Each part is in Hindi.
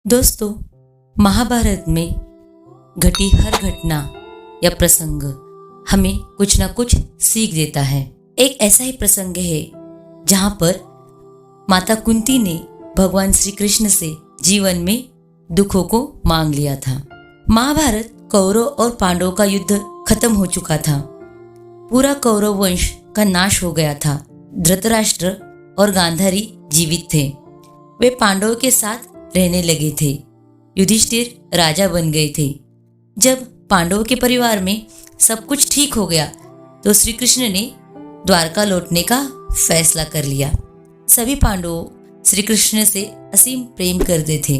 दोस्तों, महाभारत में घटी हर घटना या प्रसंग हमें कुछ ना कुछ सीख देता है। एक ऐसा ही प्रसंग है जहाँ पर माता कुंती ने भगवान श्री कृष्ण से जीवन में दुखों को मांग लिया था। महाभारत कौरव और पांडवों का युद्ध खत्म हो चुका था। पूरा कौरव वंश का नाश हो गया था। धृतराष्ट्र और गांधारी जीवित थे। वे पांडवों के साथ रहने लगे थे। युधिष्ठिर राजा बन गए थे। जब पांडवों के परिवार में सब कुछ ठीक हो गया तो श्री कृष्ण ने द्वारका लौटने का फैसला कर लिया। सभी पांडव श्री कृष्ण से असीम प्रेम करते थे।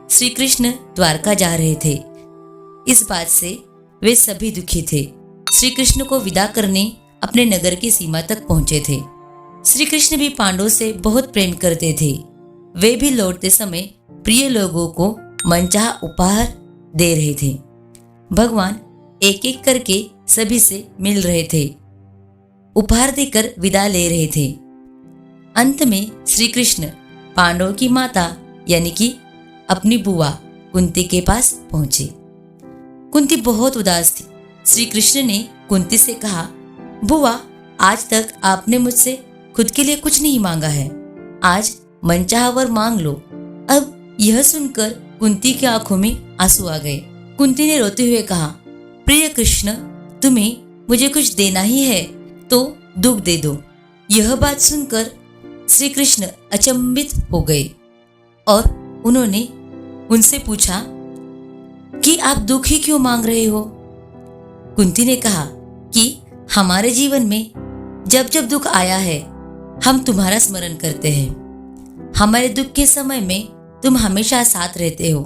श्री कृष्ण द्वारका जा रहे थे। इस बात से वे सभी दुखी थे। श्री कृष्ण को विदा करने अपने नगर की सीमा तक पहुंचे थे। श्री कृष्ण भी पांडवों से बहुत प्रेम करते थे। वे भी लौटते समय प्रिय लोगों को मनचाहा उपहार दे रहे थे। भगवान एक एक करके सभी से मिल रहे थे, उपहार देकर विदा ले रहे थे। अंत में श्री कृष्ण पांडवों की माता यानी कि अपनी बुआ कुंती के पास पहुंचे। कुंती बहुत उदास थी। श्री कृष्ण ने कुंती से कहा, बुआ, आज तक आपने मुझसे खुद के लिए कुछ नहीं मांगा है। आज मनचाहा वर मांग लो। अब यह सुनकर कुंती की आंखों में आंसू आ गए। कुंती ने रोते हुए कहा, प्रिय कृष्ण, तुम्हें मुझे कुछ देना ही है तो दुख दे दो। यह बात सुनकर श्री कृष्ण अचंभित हो गए और उन्होंने उनसे पूछा कि आप दुख ही क्यों मांग रहे हो। कुंती ने कहा कि हमारे जीवन में जब जब दुख आया है हम तुम्हारा स्मरण करते हैं। हमारे दुख के समय में तुम हमेशा साथ रहते हो।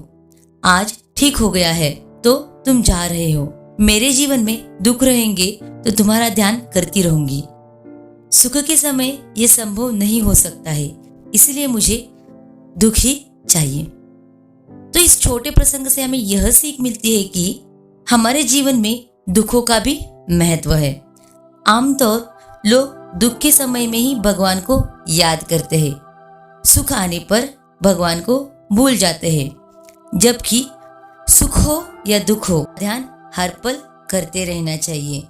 आज ठीक हो गया है तो तुम जा रहे हो। मेरे जीवन में दुख रहेंगे तो तुम्हारा ध्यान करती रहूंगी। सुख के समय ये संभव नहीं हो सकता है, इसलिए मुझे दुख ही चाहिए। तो इस छोटे प्रसंग से हमें यह सीख मिलती है कि हमारे जीवन में दुखों का भी महत्व है। आमतौर लोग दुख के समय में ही भगवान को याद करते हैं, सुख आने पर भगवान को भूल जाते हैं। जबकि सुख हो या दुख हो, ध्यान हर पल करते रहना चाहिए।